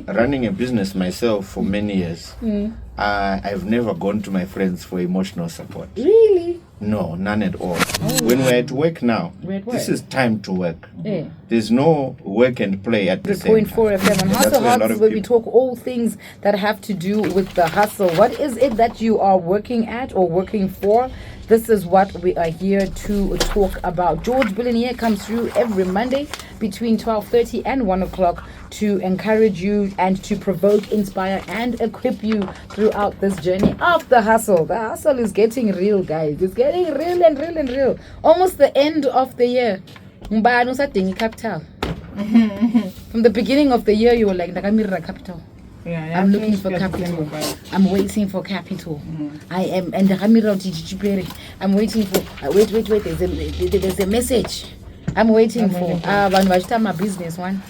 running a business myself for many years, I've never gone to my friends for emotional support. Really? No, none at all. When we're at work now, this is time to work. There's no work and play at the same time. 3.4 FM on Hustle Hearts, where we talk all things that have to do with the hustle. What is it that you are working at or working for? This is what we are here to talk about. George Billionaire comes through every Monday between 12:30 and 1 o'clock to encourage you and to provoke, inspire, and equip you throughout this journey of the hustle. The hustle is getting real, guys. It's getting real and real and real. Almost the end of the year. Mbano usadinga capital. From the beginning of the year, you were like, "Ndakamira capital." Yeah, I'm looking for capital. I'm waiting for capital. I am, and I'm waiting for. Wait. There's a message. I'm waiting for. My business one.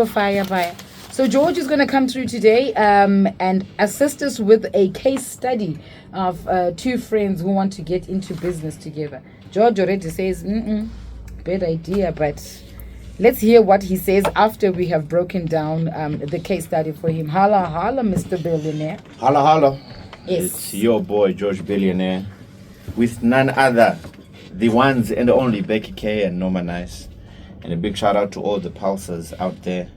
Fire. So George is going to come through today and assist us with a case study of two friends who want to get into business together. George already says, bad idea, but let's hear what he says after we have broken down the case study for him. Holla, Mr. Billionaire. Holla. Yes. It's your boy, George Billionaire, with none other, the ones and only Becky K and Noma Nyce. And a big shout out to all the pulsers out there.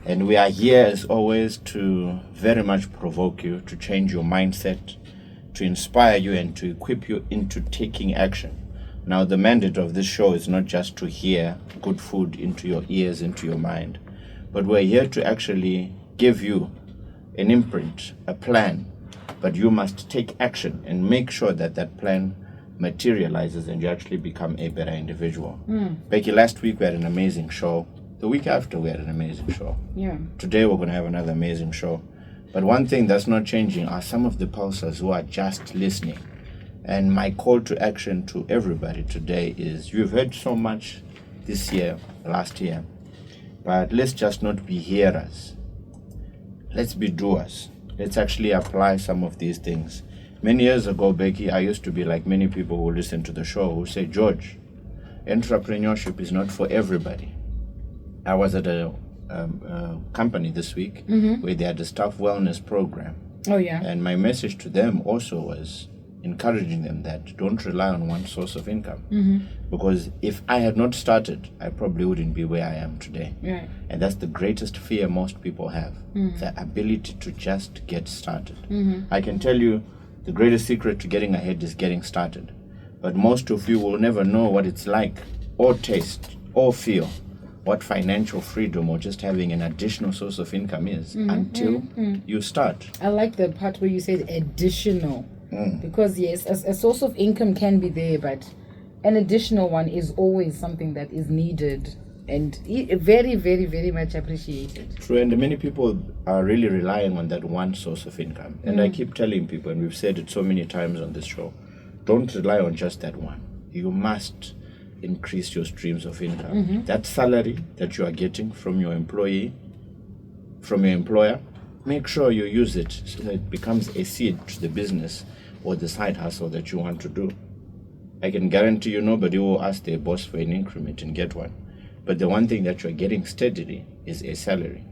And we are here as always to very much provoke you, to change your mindset, to inspire you and to equip you into taking action. Now, the mandate of this show is not just to hear good food into your ears, into your mind, but we're here to actually give you an imprint, a plan, but you must take action and make sure that that plan materializes and you actually become a better individual. Becky, last week we had an amazing show. The week after we had an amazing show. Yeah. Today we're going to have another amazing show. But one thing that's not changing are some of the pulsers who are just listening. And my call to action to everybody today is, you've heard so much this year, last year, but let's just not be hearers. Let's be doers. Let's actually apply some of these things. Many years ago, Becky, I used to be like many people who listen to the show who say, George, entrepreneurship is not for everybody. I was at a company this week where they had a staff wellness program. Oh, yeah. And my message to them also was encouraging them that don't rely on one source of income. Because if I had not started, I probably wouldn't be where I am today. Right. And that's the greatest fear most people have, the ability to just get started. I can tell you the greatest secret to getting ahead is getting started. But most of you will never know what it's like, or taste, or feel what financial freedom or just having an additional source of income is until you start. I like the part where you said additional. Because yes, a source of income can be there, but an additional one is always something that is needed and very, very, very much appreciated. True, and many people are really relying on that one source of income. And I keep telling people, and we've said it so many times on this show, don't rely on just that one. You must increase your streams of income. That salary that you are getting from your employer, make sure you use it so that it becomes a seed to the business or the side hustle that you want to do. I can guarantee you nobody will ask their boss for an increment and get one. But the one thing that you're getting steadily is a salary.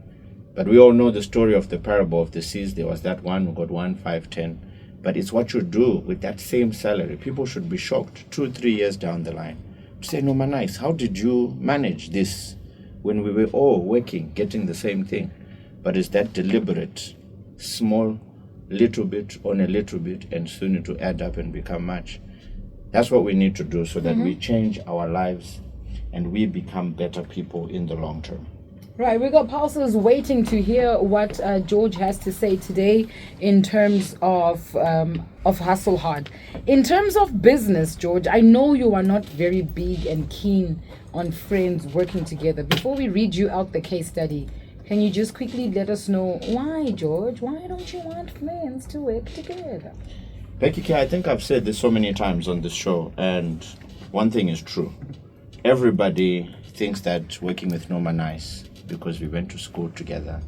But we all know the story of the parable of the seeds. There was that one who got 1, 5, 10. But it's what you do with that same salary. People should be shocked 2-3 years down the line to say, Noma Nyce, how did you manage this when we were all working, getting the same thing? But it's that deliberate, small, little bit on a little bit, and soon it will add up and become much. That's what we need to do so that we change our lives and we become better people in the long term. Right, we got pulsers waiting to hear what George has to say today in terms of hustle hard. In terms of business, George, I know you are not very big and keen on friends working together. Before we read you out the case study, can you just quickly let us know why, George? Why don't you want friends to work together? Becky K, I think I've said this so many times on this show, and one thing is true. Everybody thinks that working with Noma Nyce, because we went to school together,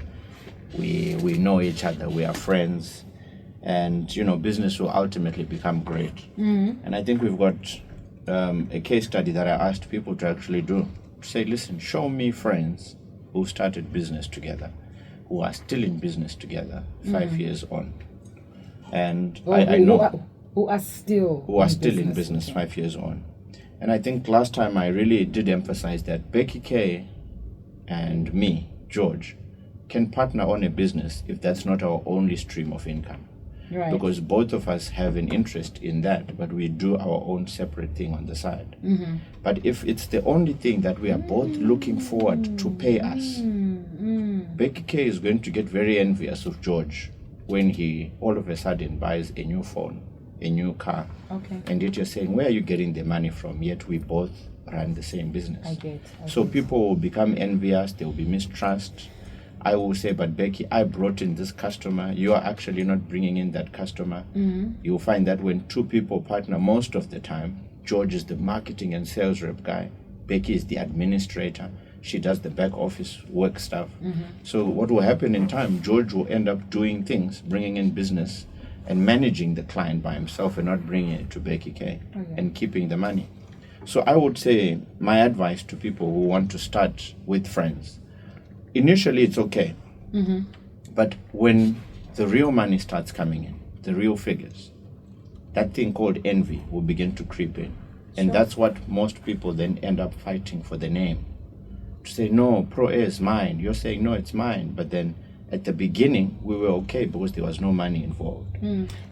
we know each other, we are friends, and business will ultimately become great. And I think we've got a case study that I asked people to actually do. To say, listen, show me friends who started business together. who are still in business together 5 years on. And I know who are still in business 5 years on. And I think last time I really did emphasize that Becky K and me, George, can partner on a business if that's not our only stream of income. Right. Because both of us have an interest in that, but we do our own separate thing on the side. But if it's the only thing that we are both looking forward to pay us, Becky K is going to get very envious of George when he all of a sudden buys a new phone, a new car. Okay. And yet you're saying, where are you getting the money from? Yet we both run the same business. I get. So people will become envious, there will be mistrust. I will say, but Becky, I brought in this customer. You are actually not bringing in that customer. You'll find that when two people partner, most of the time, George is the marketing and sales rep guy. Becky is the administrator. She does the back office work stuff. So what will happen in time, George will end up doing things, bringing in business and managing the client by himself and not bringing it to Becky K and keeping the money. So I would say my advice to people who want to start with friends, initially it's okay, but when the real money starts coming in, the real figures, that thing called envy will begin to creep in. And that's what most people then end up fighting for the name. To say, no, Pro A is mine. You're saying, no, it's mine. But then at the beginning, we were okay because there was no money involved.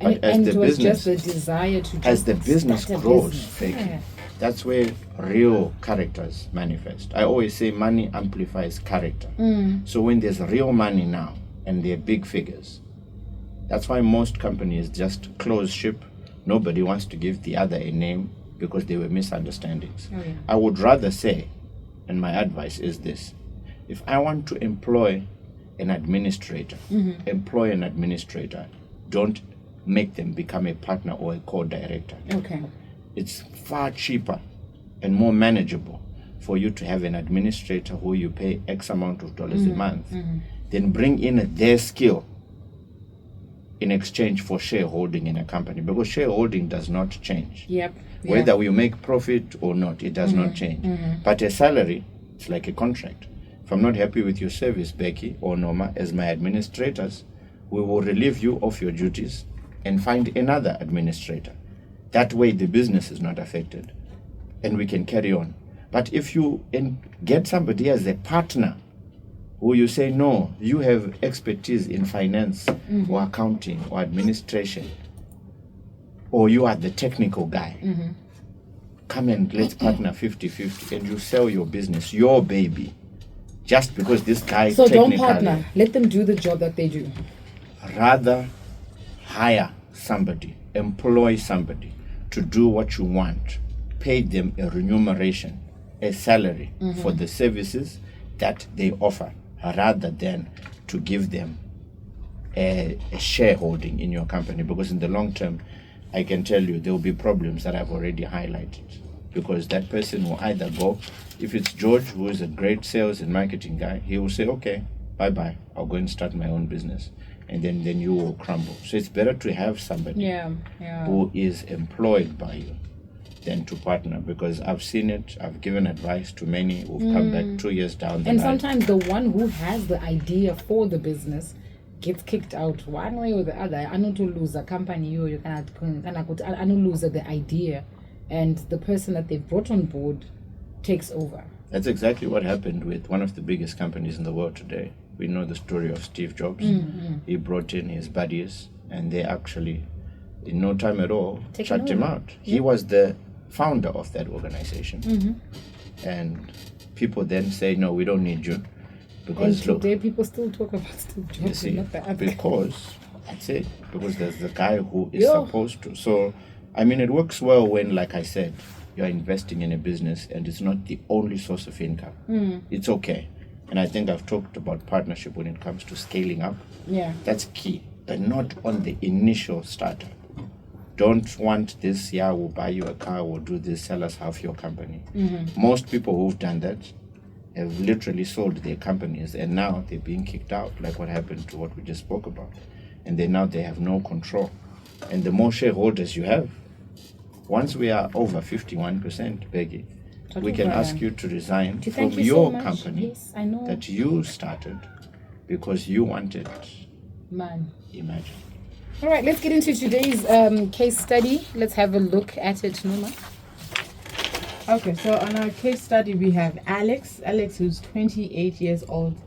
But and it was just the desire to just as the business start a grows, business. Becky, that's where real characters manifest. I always say money amplifies character. So when there's real money now and they're big figures, that's why most companies just close ship. Nobody wants to give the other a name because there were misunderstandings. I would rather say, and my advice is this, if I want to employ an administrator, employ an administrator, don't make them become a partner or a co-director. Okay. It's far cheaper and more manageable for you to have an administrator who you pay X amount of dollars a month, then bring in their skill in exchange for shareholding in a company, because shareholding does not change. Whether we make profit or not, it does not change. But a salary, it's like a contract. If I'm not happy with your service, Becky or Noma, as my administrators, we will relieve you of your duties and find another administrator. That way the business is not affected and we can carry on. But if you get somebody as a partner who you say, no, you have expertise in finance or accounting or administration, or you are the technical guy, come and let's partner 50-50 and you sell your business, your baby, just because this guy So don't partner. Let them do the job that they do. Rather hire somebody, employ somebody to do what you want, pay them a remuneration, a salary for the services that they offer, rather than to give them a shareholding in your company. Because in the long term, I can tell you there will be problems that I've already highlighted, because that person will either go, if it's George, who is a great sales and marketing guy, he will say, okay, bye-bye, I'll go and start my own business. And then you will crumble. So it's better to have somebody who is employed by you than to partner, because I've seen it. I've given advice to many who've come back 2 years down the line. And sometimes the one who has the idea for the business gets kicked out one way or the other. I know to lose a company, you cannot I know lose the idea, and the person that they brought on board takes over. That's exactly what happened with one of the biggest companies in the world today. We know the story of Steve Jobs. He brought in his buddies, and they actually, in no time at all, shut him out. He was the founder of that organization. And people then say, no, we don't need you. Because and today people still talk about Steve Jobs. You see, not the other. because that's it. Because there's the guy who is supposed to. So, I mean, it works well when, like I said, you're investing in a business and it's not the only source of income. It's okay. And I think I've talked about partnership when it comes to scaling up. That's key, but not on the initial startup. Don't want this, we'll buy you a car, we'll do this, sell us half your company. Most people who've done that have literally sold their companies, and now they're being kicked out, like what happened to what we just spoke about. And then now they have no control. And the more shareholders you have, once we are over 51%, Becky, we can ask you to resign from your company that you started, because you wanted. Man. Imagine. All right, let's get into today's case study. Let's have a look at it, Noma. Okay, so on our case study, we have Alex. Alex, who's 28 years old.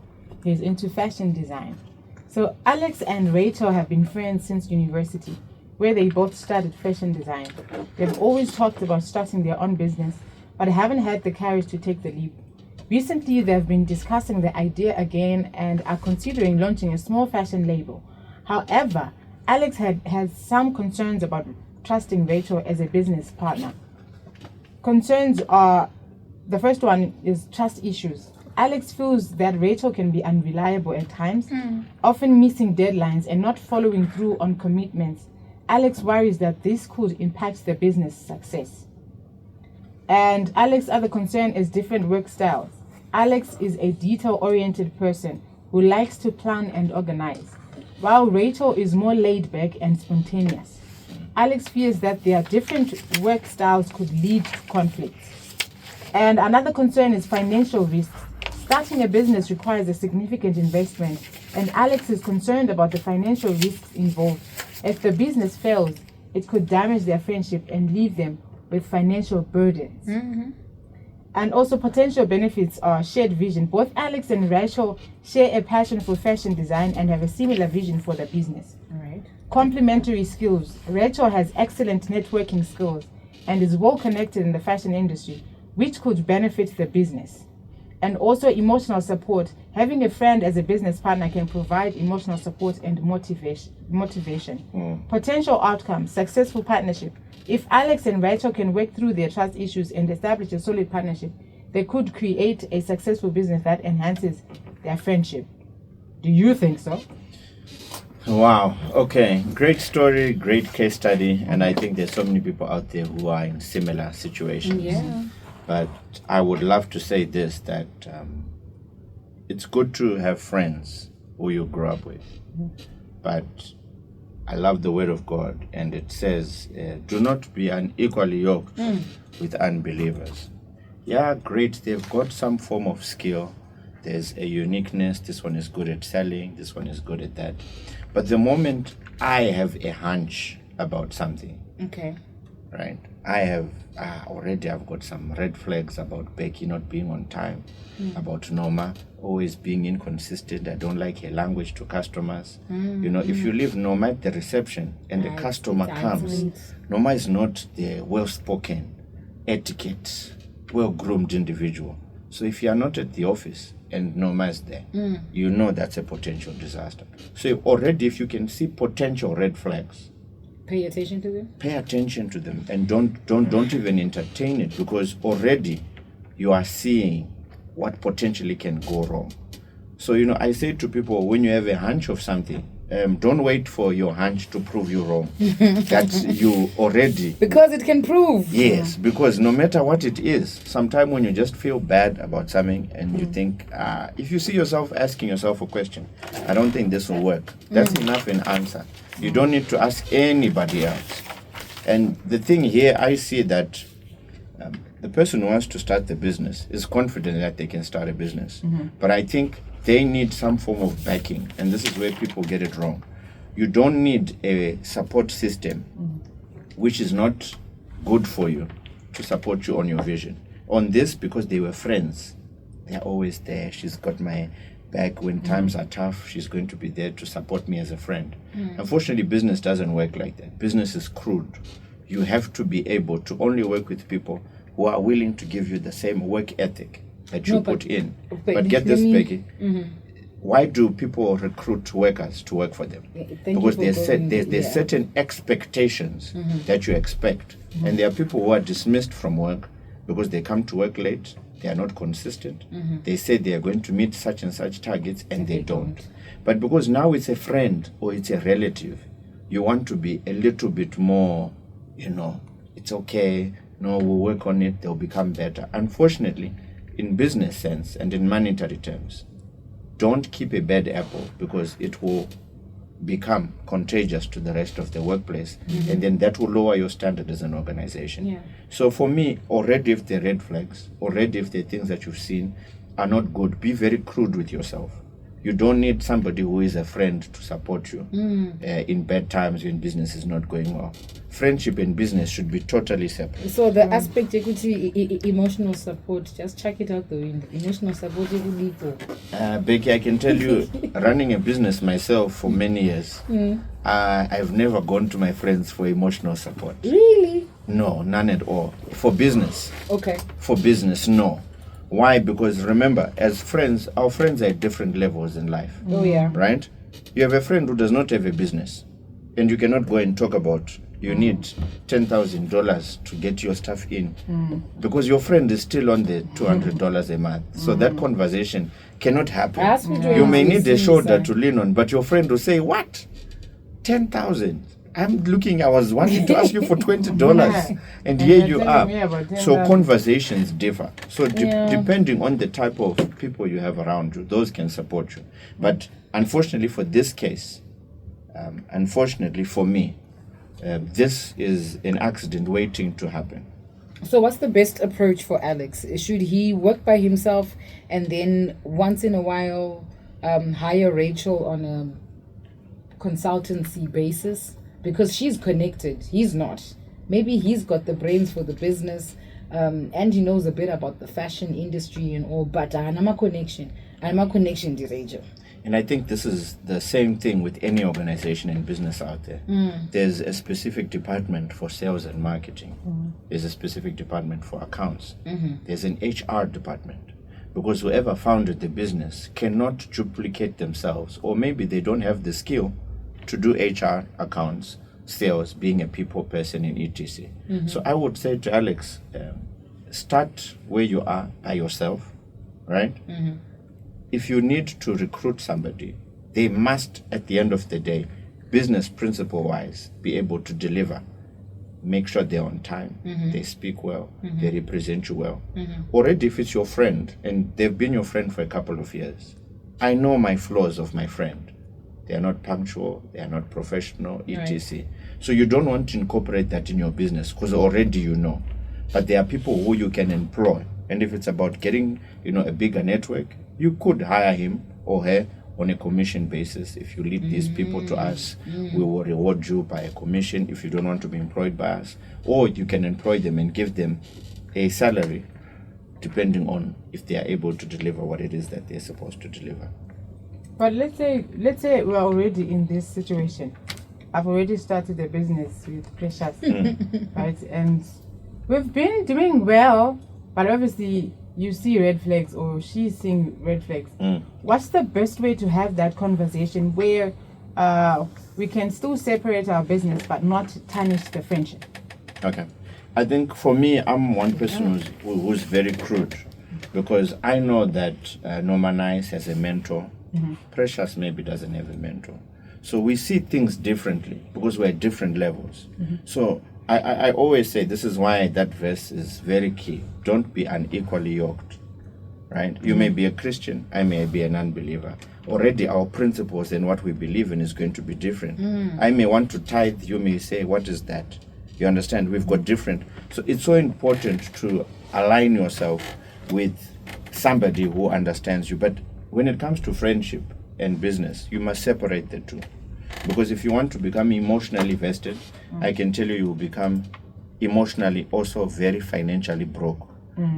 He's into fashion design. So Alex and Rachel have been friends since university, where they both studied fashion design. They've always talked about starting their own business, but haven't had the courage to take the leap. Recently, they've been discussing the idea again and are considering launching a small fashion label. However, Alex has some concerns about trusting Rachel as a business partner. Concerns are, the first one is trust issues. Alex feels that Rachel can be unreliable at times, often missing deadlines and not following through on commitments. Alex worries that this could impact the business success. And Alex's other concern is different work styles. Alex is a detail-oriented person who likes to plan and organize, while Rachel is more laid-back and spontaneous. Alex fears that their different work styles could lead to conflicts. And another concern is financial risks. Starting a business requires a significant investment, and Alex is concerned about the financial risks involved. If the business fails, it could damage their friendship and leave them with financial burdens. And also potential benefits are shared vision. Both Alex and Rachel share a passion for fashion design and have a similar vision for the business. All right. Complementary skills. Rachel has excellent networking skills and is well connected in the fashion industry, which could benefit the business. And also emotional support. Having a friend as a business partner can provide emotional support and motivation. Potential outcomes, successful partnership. If Alex and Rachel can work through their trust issues and establish a solid partnership, they could create a successful business that enhances their friendship. Do you think so? Wow. Okay. Great story, great case study. And I think there's so many people out there who are in similar situations. Yeah. But I would love to say this, that it's good to have friends who you grew up with. But I love the word of God, and it says, do not be unequally yoked with unbelievers. Yeah, great. They've got some form of skill. There's a uniqueness. This one is good at selling. This one is good at that. But the moment I have a hunch about something, Okay. right? I've got some red flags about Becky not being on time, about Noma always being inconsistent. I don't like her language to customers. If you leave Noma at the reception and the customer comes, Noma is not the well-spoken, etiquette, well-groomed individual. So if you are not at the office and Noma is there, you know that's a potential disaster. So already if you can see potential red flags, Pay attention to them. pay attention to them and don't even entertain it, because already you are seeing what potentially can go wrong. So I say to people, when you have a hunch of something, don't wait for your hunch to prove you wrong. That you already, Because it can prove. yes, because no matter what it is, sometime when you just feel bad about something and you think, if you see yourself asking yourself a question, I don't think this will work, that's enough an answer. You don't need to ask anybody else. And the thing here, I see that the person who wants to start the business is confident that they can start a business. But I think they need some form of backing, and this is where people get it wrong. You don't need a support system which is not good for you to support you on your vision. On this, because they were friends, they're always there. She's got my back when times are tough. She's going to be there to support me as a friend. Unfortunately, business doesn't work like that. Business is crude. You have to be able to only work with people who are willing to give you the same work ethic that you put in. But get this, Becky. Why do people recruit workers to work for them? Because there's certain expectations that you expect. And there are people who are dismissed from work because they come to work late, they are not consistent. They say they are going to meet such and such targets and they don't. But because now it's a friend or it's a relative, you want to be a little bit more, it's okay, no, we'll work on it, they'll become better. Unfortunately, in business sense and in monetary terms, don't keep a bad apple, because it will become contagious to the rest of the workplace, and then that will lower your standard as an organization. So for me, already if the red flags, already if the things that you've seen are not good, be very crude with yourself. You don't need somebody who is a friend to support you in bad times when business is not going well. Friendship and business should be totally separate. So the aspect emotional support, just check it out the window. Emotional support Becky, I can tell you, running a business myself for many years, I've never gone to my friends for emotional support. Really? No, none at all. For business. Okay. For business, no. Why? Because remember, as friends, our friends are at different levels in life. Oh, yeah. Right? You have a friend who does not have a business, and you cannot go and talk about you need $10,000 to get your stuff in because your friend is still on the $200 a month. So that conversation cannot happen. You may need a shoulder to lean on, but your friend will say, "What? 10,000? I was wanting to ask you for $20 and here you are." So conversations differ. So depending on the type of people you have around you, those can support you. But unfortunately for this case, unfortunately for me, this is an accident waiting to happen. So what's the best approach for Alex? Should he work by himself and then once in a while hire Rachel on a consultancy basis? Because she's connected, he's not. Maybe he's got the brains for the business and he knows a bit about the fashion industry and all, but I'm a connection to Rachel. And I think this is the same thing with any organization and business out there. There's a specific department for sales and marketing. There's a specific department for accounts. There's an HR department. Because whoever founded the business cannot duplicate themselves, or maybe they don't have the skill to do HR, accounts, sales, being a people person in etc. So I would say to Alex, start where you are by yourself, right? If you need to recruit somebody, they must, at the end of the day, business principle-wise, be able to deliver. Make sure they're on time, they speak well, they represent you well. Already if it's your friend, and they've been your friend for a couple of years, I know my flaws of my friend. They are not punctual, they are not professional, etc. Right. So you don't want to incorporate that in your business because already you know. But there are people who you can employ. And if it's about getting, a bigger network, you could hire him or her on a commission basis. If you lead these people to us, we will reward you by a commission if you don't want to be employed by us. Or you can employ them and give them a salary depending on if they are able to deliver what it is that they're supposed to deliver. But let's say we're already in this situation. I've already started a business with Precious, right? And we've been doing well, but obviously you see red flags or she's seeing red flags. What's the best way to have that conversation where we can still separate our business but not tarnish the friendship? Okay. I think for me, I'm one person who's very crude because I know that Noma Nyce has a mentor. Precious maybe doesn't have a mentor. So we see things differently because we're at different levels. So I always say this is why that verse is very key. Don't be unequally yoked, right? You may be a Christian, I may be an unbeliever. Already our principles and what we believe in is going to be different. I may want to tithe, you may say, what is that? You understand? We've got different. So it's so important to align yourself with somebody who understands you. But when it comes to friendship and business, you must separate the two. Because if you want to become emotionally vested, I can tell you will become emotionally also very financially broke.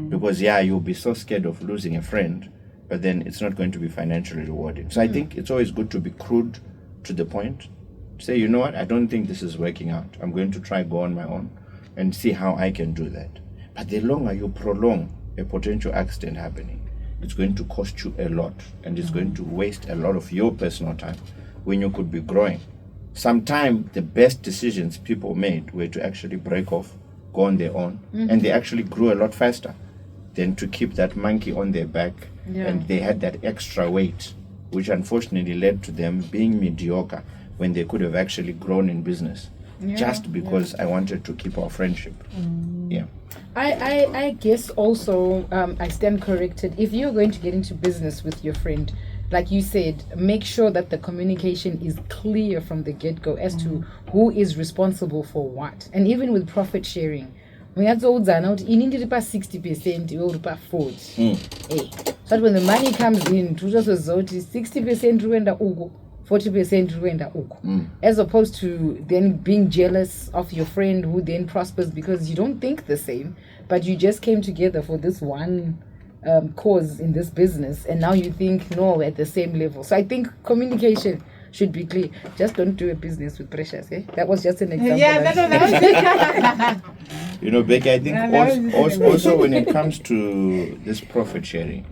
Because you'll be so scared of losing a friend, but then it's not going to be financially rewarding. So I think it's always good to be crude to the point. Say, you know what, I don't think this is working out. I'm going to try go on my own and see how I can do that. But the longer you prolong a potential accident happening, it's going to cost you a lot and it's going to waste a lot of your personal time when you could be growing. Sometimes the best decisions people made were to actually break off, go on their own, and they actually grew a lot faster than to keep that monkey on their back. And they had that extra weight, which unfortunately led to them being mediocre when they could have actually grown in business. Just because I wanted to keep our friendship. I guess also I stand corrected. If you're going to get into business with your friend, like you said, make sure that the communication is clear from the get-go as to who is responsible for what. And even with profit sharing, we have to 60%, 40%. Hey, So that when the money comes in, 60% ruenda ugo, 40% ruenda ugo. As opposed to then being jealous of your friend who then prospers because you don't think the same, but you just came together for this one cause in this business, and now you think, no, we're at the same level. So I think communication should be clear. Just don't do a business with pressures. That was just an example. Yeah, that was You know, Becky, I think also when it comes to this profit sharing,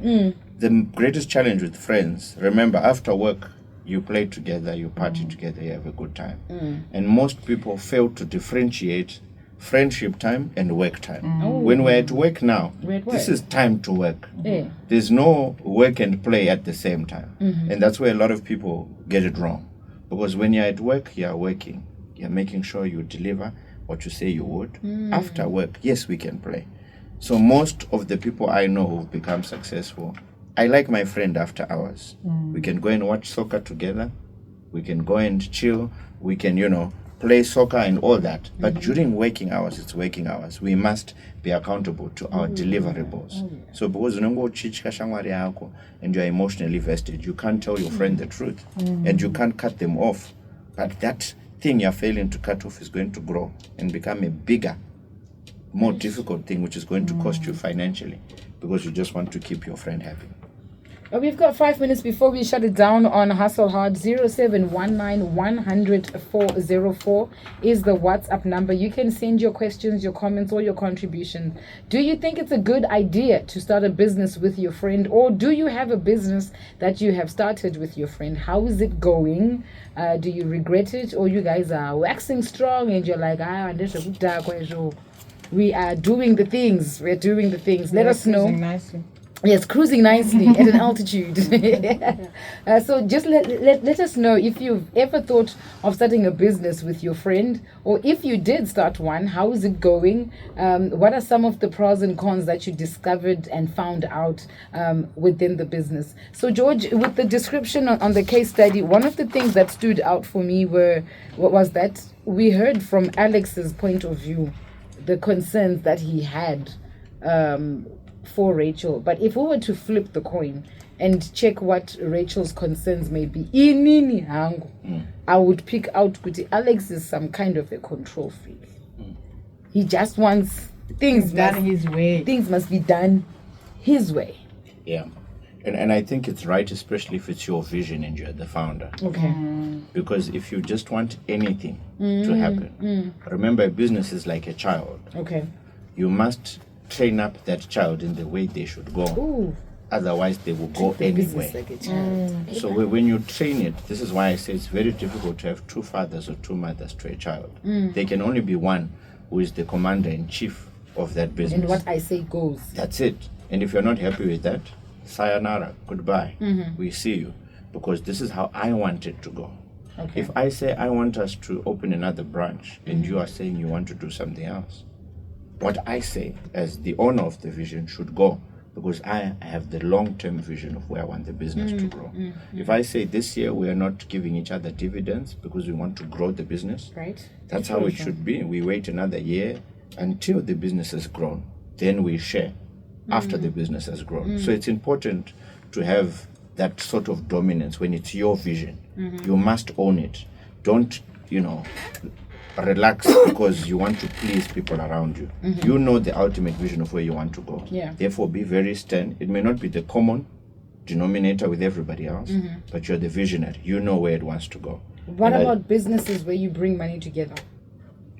the greatest challenge with friends, remember, after work, you play together, you party together, you have a good time. And most people fail to differentiate friendship time and work time. When we're at work now, this is time to work. There's no work and play at the same time. And that's where a lot of people get it wrong. Because when you're at work, you're working. You're making sure you deliver what you say you would. After work, yes, we can play. So most of the people I know who've become successful, I like my friend after hours. We can go and watch soccer together. We can go and chill. We can, play soccer and all that. But during working hours, it's working hours. We must be accountable to our deliverables. So because and you're emotionally vested, you can't tell your friend the truth. And you can't cut them off. But that thing you're failing to cut off is going to grow and become a bigger, more difficult thing, which is going to cost you financially because you just want to keep your friend happy. We've got 5 minutes before we shut it down on Hustle Hard. 0719 100 404 is the WhatsApp number. You can send your questions, your comments, or your contribution. Do you think it's a good idea to start a business with your friend, or do you have a business that you have started with your friend? How is it going? Do you regret it, or you guys are waxing strong and you're like, we are doing the things. We're doing the things. Let us know. Nicely. Yes, cruising nicely at an altitude. So just let us know if you've ever thought of starting a business with your friend, or if you did start one, how is it going? What are some of the pros and cons that you discovered and found out within the business? So George, with the description on the case study, one of the things that stood out for me was that we heard from Alex's point of view the concerns that he had for Rachel. But if we were to flip the coin and check what Rachel's concerns may be, I would pick out Kuti. Alex is some kind of a control freak. He just wants things done his way. Things must be done his way. Yeah. And I think it's right, especially if it's your vision and you're the founder. Okay. Because if you just want anything to happen, remember, a business is like a child. Okay. You must train up that child in the way they should go. Ooh. Otherwise, they will go anywhere. Like a child. So when you train it, this is why I say it's very difficult to have two fathers or two mothers to a child. There can only be one who is the commander-in-chief of that business. And what I say goes. That's it. And if you're not happy with that, sayonara, goodbye. We see you. Because this is how I want it to go. Okay. If I say I want us to open another branch and you are saying you want to do something else, what I say as the owner of the vision should go, because I have the long-term vision of where I want the business to grow. If I say this year we are not giving each other dividends because we want to grow the business, right? That's how it should be. We wait another year until the business has grown. Then we share after the business has grown. So it's important to have that sort of dominance when it's your vision. You must own it. Don't, relax because you want to please people around you. You know the ultimate vision of where you want to go. Therefore, be very stern. It may not be the common denominator with everybody else, but you're the visionary. You know where it wants to go. What about businesses where you bring money together?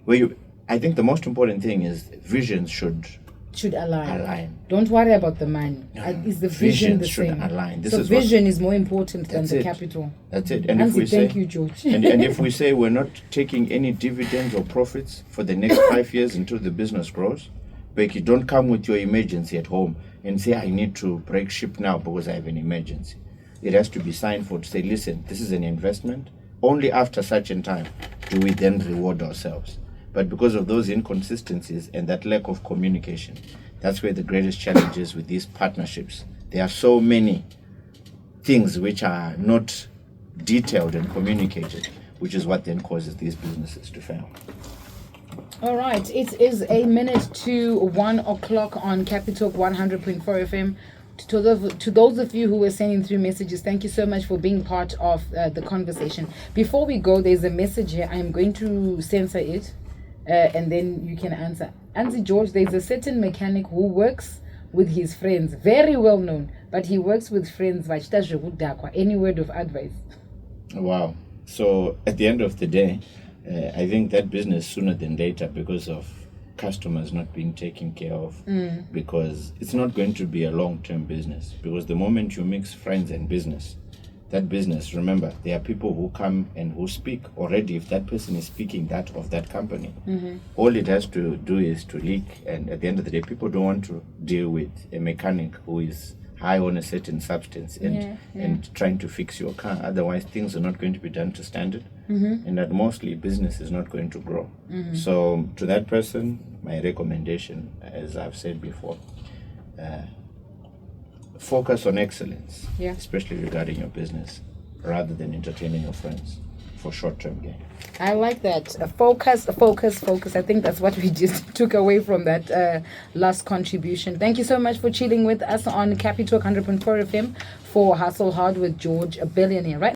I think the most important thing is visions should align. Don't worry about the money. Is the vision the same? Align. So vision is more important than the capital. That's it. And if we say, thank you, George. and if we say we're not taking any dividends or profits for the next 5 years until the business grows, Becky, don't come with your emergency at home and say, I need to break ship now because I have an emergency. It has to be signed for to say, listen, this is an investment. Only after such a time do we then reward ourselves. But because of those inconsistencies and that lack of communication, that's where the greatest challenge is with these partnerships. There are so many things which are not detailed and communicated, which is what then causes these businesses to fail. All right, it is a minute to 1 o'clock on Capital 100.4 FM. To those of you who were sending through messages, thank you so much for being part of the conversation. Before we go, there's a message here. I'm going to censor it, and then you can answer. Auntie George, there's a certain mechanic who works with his friends, very well known, but he works with friends. Any word of advice? Wow. So at the end of the day, I think that business sooner than later, because of customers not being taken care of, because it's not going to be a long-term business, because the moment you mix friends and business, that business, remember, there are people who come and who speak already. If that person is speaking that of that company, all it has to do is to leak, and at the end of the day, people don't want to deal with a mechanic who is high on a certain substance and trying to fix your car. Otherwise, things are not going to be done to standard, and that mostly business is not going to grow. So to that person, my recommendation, as I've said before, focus on excellence, especially regarding your business, rather than entertaining your friends for short-term gain. I like that. Focus. I think that's what we just took away from that last contribution. Thank you so much for chilling with us on Capi Talk 100.4 FM for Hustle Hard with George, a billionaire, right?